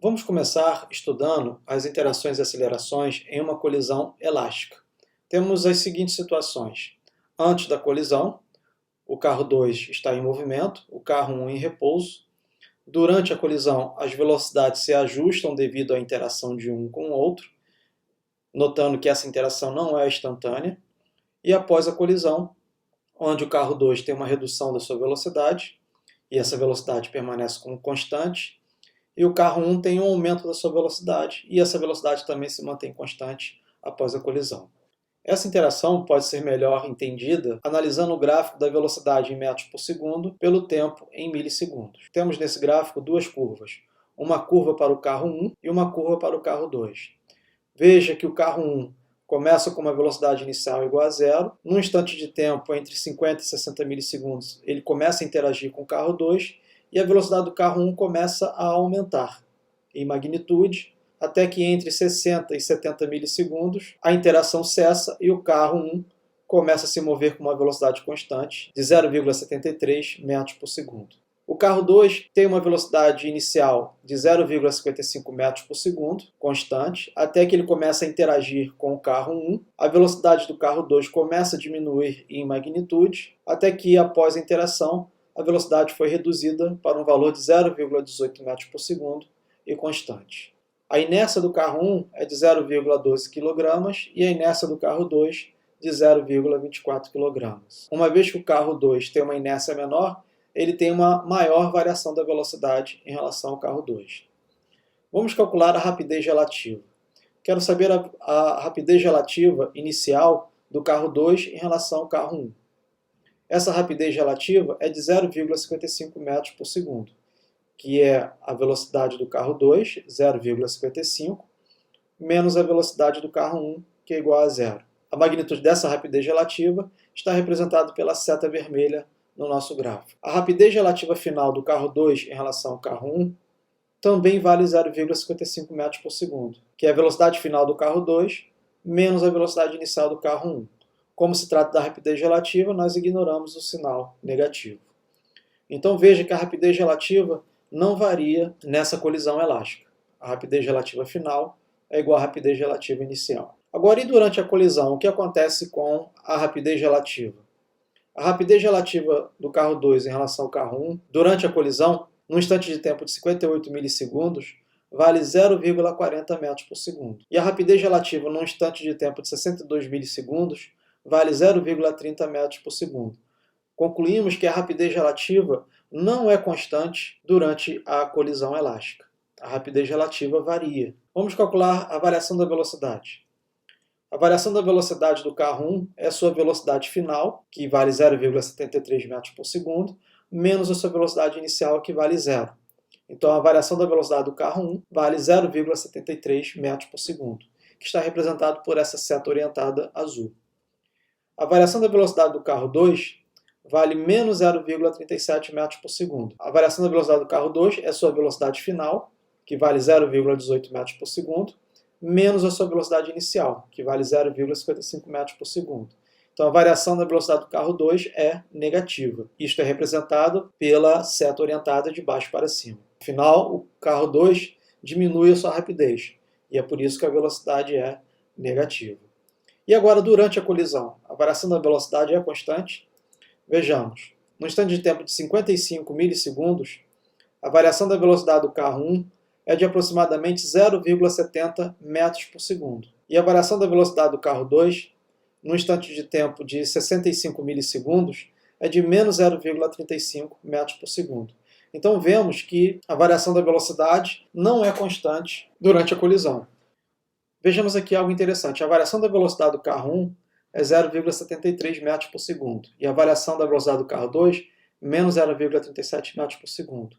Vamos começar estudando as interações e acelerações em uma colisão elástica. Temos as seguintes situações. Antes da colisão, o carro 2 está em movimento, o carro 1 em repouso. Durante a colisão, as velocidades se ajustam devido à interação de um com o outro, notando que essa interação não é instantânea. E após a colisão, onde o carro 2 tem uma redução da sua velocidade, e essa velocidade permanece como constante, e o carro 1 tem um aumento da sua velocidade, e essa velocidade também se mantém constante após a colisão. Essa interação pode ser melhor entendida analisando o gráfico da velocidade em metros por segundo pelo tempo em milissegundos. Temos nesse gráfico duas curvas, uma curva para o carro 1 e uma curva para o carro 2. Veja que o carro 1 começa com uma velocidade inicial igual a zero. Num instante de tempo entre 50 e 60 milissegundos, ele começa a interagir com o carro 2 e a velocidade do carro 1 começa a aumentar em magnitude, até que entre 60 e 70 milissegundos a interação cessa e o carro 1 começa a se mover com uma velocidade constante de 0,73 metros por segundo. O carro 2 tem uma velocidade inicial de 0,55 metros por segundo, constante, até que ele começa a interagir com o carro 1. A velocidade do carro 2 começa a diminuir em magnitude, até que, após a interação, a velocidade foi reduzida para um valor de 0,18 metros por segundo e constante. A inércia do carro 1 é de 0,12 kg e a inércia do carro 2 de 0,24 kg. Uma vez que o carro 2 tem uma inércia menor, ele tem uma maior variação da velocidade em relação ao carro 2. Vamos calcular a rapidez relativa. Quero saber a rapidez relativa inicial do carro 2 em relação ao carro 1. Essa rapidez relativa é de 0,55 metros por segundo, que é a velocidade do carro 2, 0,55, menos a velocidade do carro 1, que é igual a zero. A magnitude dessa rapidez relativa está representada pela seta vermelha no nosso gráfico. A rapidez relativa final do carro 2 em relação ao carro 1 também vale 0,55 metros por segundo, que é a velocidade final do carro 2 menos a velocidade inicial do carro 1. Como se trata da rapidez relativa, nós ignoramos o sinal negativo. Então veja que a rapidez relativa não varia nessa colisão elástica. A rapidez relativa final é igual à rapidez relativa inicial. Agora, e durante a colisão, o que acontece com a rapidez relativa? A rapidez relativa do carro 2 em relação ao carro 1, durante a colisão, num instante de tempo de 58 milissegundos, vale 0,40 metros por segundo. E a rapidez relativa num instante de tempo de 62 milissegundos vale 0,30 metros por segundo. Concluímos que a rapidez relativa não é constante durante a colisão elástica. A rapidez relativa varia. Vamos calcular a variação da velocidade. A variação da velocidade do carro 1 é a sua velocidade final, que vale 0,73 metros por segundo, menos a sua velocidade inicial, que vale zero. Então, a variação da velocidade do carro 1 vale 0,73 metros por segundo, que está representado por essa seta orientada azul. A variação da velocidade do carro 2 vale menos 0,37 metros por segundo. A variação da velocidade do carro 2 é a sua velocidade final, que vale 0,18 metros por segundo, menos a sua velocidade inicial, que vale 0,55 metros por segundo. Então, a variação da velocidade do carro 2 é negativa. Isto é representado pela seta orientada de baixo para cima. Afinal, o carro 2 diminui a sua rapidez, e é por isso que a velocidade é negativa. E agora, durante a colisão, a variação da velocidade é constante? Vejamos. No instante de tempo de 55 milissegundos, a variação da velocidade do carro 1 é de aproximadamente 0,70 metros por segundo. E a variação da velocidade do carro 2, no instante de tempo de 65 milissegundos, é de menos 0,35 metros por segundo. Então vemos que a variação da velocidade não é constante durante a colisão. Vejamos aqui algo interessante. A variação da velocidade do carro 1 é 0,73 metros por segundo. E a variação da velocidade do carro 2, menos 0,37 metros por segundo.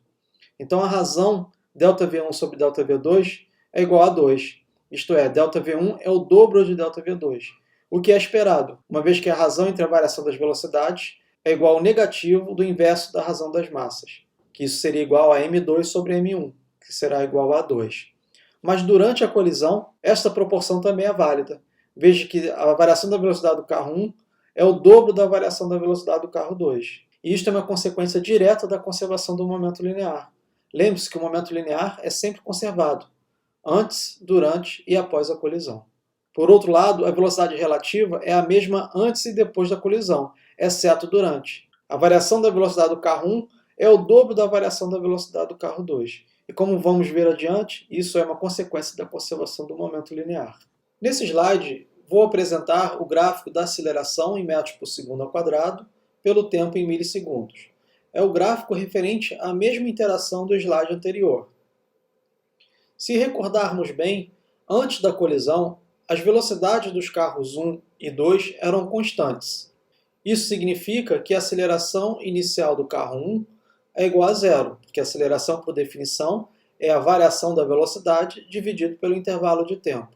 Então a razão ΔV1 sobre ΔV2 é igual a 2. Isto é, ΔV1 é o dobro de ΔV2. O que é esperado, uma vez que a razão entre a variação das velocidades é igual ao negativo do inverso da razão das massas, que isso seria igual a m2 sobre m1, que será igual a 2. Mas durante a colisão, esta proporção também é válida. Veja que a variação da velocidade do carro 1 é o dobro da variação da velocidade do carro 2. E isto é uma consequência direta da conservação do momento linear. Lembre-se que o momento linear é sempre conservado, antes, durante e após a colisão. Por outro lado, a velocidade relativa é a mesma antes e depois da colisão, exceto durante. A variação da velocidade do carro 1 é o dobro da variação da velocidade do carro 2. E como vamos ver adiante, isso é uma consequência da conservação do momento linear. Nesse slide, vou apresentar o gráfico da aceleração em metros por segundo ao quadrado pelo tempo em milissegundos. É o gráfico referente à mesma interação do slide anterior. Se recordarmos bem, antes da colisão, as velocidades dos carros 1 e 2 eram constantes. Isso significa que a aceleração inicial do carro 1 é igual a zero, porque a aceleração, por definição, é a variação da velocidade dividido pelo intervalo de tempo.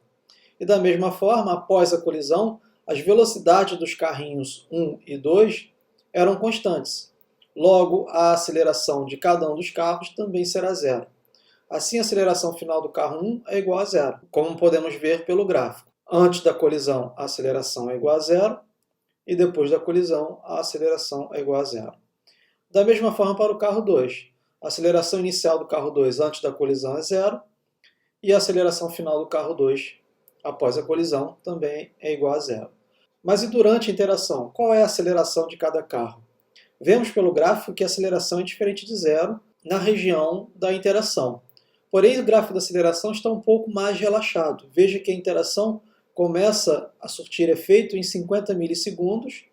E da mesma forma, após a colisão, as velocidades dos carrinhos 1 e 2 eram constantes. Logo, a aceleração de cada um dos carros também será zero. Assim, a aceleração final do carro 1 é igual a zero, como podemos ver pelo gráfico. Antes da colisão, a aceleração é igual a zero, e depois da colisão, a aceleração é igual a zero. Da mesma forma para o carro 2. A aceleração inicial do carro 2 antes da colisão é zero, e a aceleração final do carro 2 após a colisão também é igual a zero. Mas e durante a interação? Qual é a aceleração de cada carro? Vemos pelo gráfico que a aceleração é diferente de zero na região da interação. Porém, o gráfico da aceleração está um pouco mais relaxado. Veja que a interação começa a surtir efeito em 50 milissegundos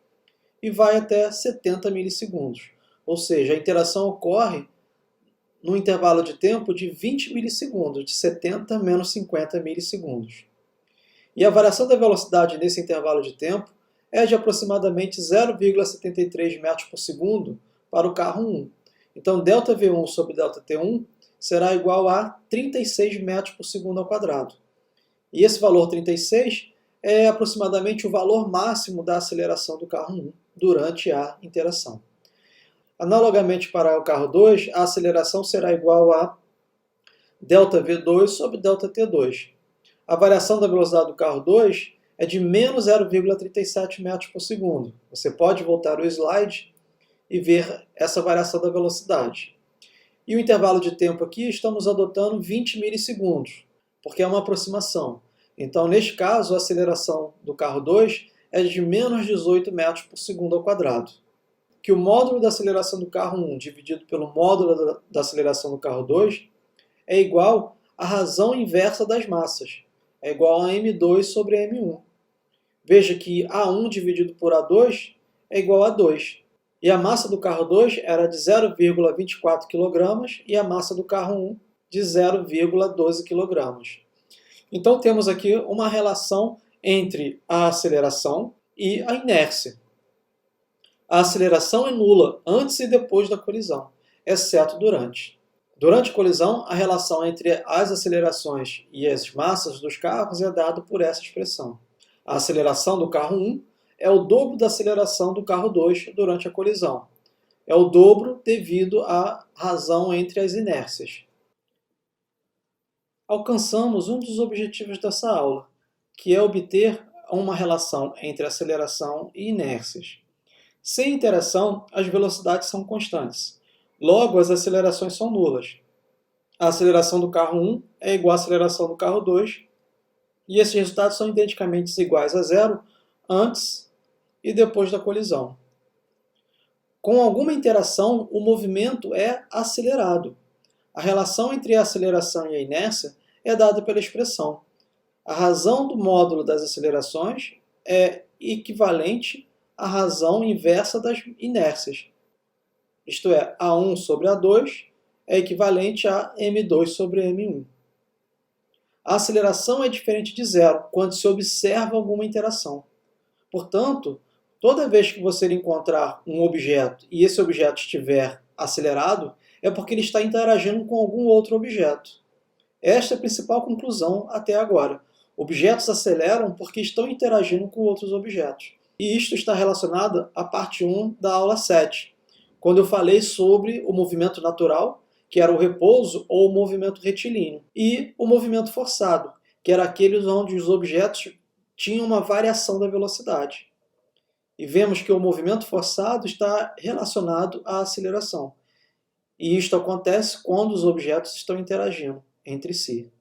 e vai até 70 milissegundos. Ou seja, a interação ocorre no intervalo de tempo de 20 milissegundos, de 70 menos 50 milissegundos. E a variação da velocidade nesse intervalo de tempo é de aproximadamente 0,73 metros por segundo para o carro 1. Então, ΔV1 sobre ΔT1 será igual a 36 metros por segundo ao quadrado. E esse valor 36 é aproximadamente o valor máximo da aceleração do carro 1 durante a interação. Analogamente para o carro 2, a aceleração será igual a ΔV2 sobre ΔT2. A variação da velocidade do carro 2 é de menos 0,37 metros por segundo. Você pode voltar o slide e ver essa variação da velocidade. E o intervalo de tempo aqui estamos adotando 20 milissegundos, porque é uma aproximação. Então, neste caso, a aceleração do carro 2 é de menos 18 metros por segundo ao quadrado. Que o módulo da aceleração do carro 1 dividido pelo módulo da aceleração do carro 2 é igual à razão inversa das massas. É igual a M2 sobre M1. Veja que A1 dividido por A2 é igual a 2. E a massa do carro 2 era de 0,24 kg e a massa do carro 1 de 0,12 kg. Então temos aqui uma relação entre a aceleração e a inércia. A aceleração é nula antes e depois da colisão, exceto durante. Durante a colisão, a relação entre as acelerações e as massas dos carros é dada por essa expressão. A aceleração do carro 1 é o dobro da aceleração do carro 2 durante a colisão. É o dobro devido à razão entre as inércias. Alcançamos um dos objetivos dessa aula, que é obter uma relação entre aceleração e inércias. Sem interação, as velocidades são constantes. Logo, as acelerações são nulas. A aceleração do carro 1 é igual à aceleração do carro 2, e esses resultados são identicamente iguais a zero antes e depois da colisão. Com alguma interação, o movimento é acelerado. A relação entre a aceleração e a inércia é dada pela expressão. A razão do módulo das acelerações é equivalente à razão inversa das inércias. Isto é, A1 sobre A2 é equivalente a M2 sobre M1. A aceleração é diferente de zero quando se observa alguma interação. Portanto, toda vez que você encontrar um objeto e esse objeto estiver acelerado, é porque ele está interagindo com algum outro objeto. Esta é a principal conclusão até agora. Objetos aceleram porque estão interagindo com outros objetos. E isto está relacionado à parte 1 da aula 7, quando eu falei sobre o movimento natural, que era o repouso ou o movimento retilíneo, e o movimento forçado, que era aquele onde os objetos tinham uma variação da velocidade. E vemos que o movimento forçado está relacionado à aceleração. E isto acontece quando os objetos estão interagindo entre si.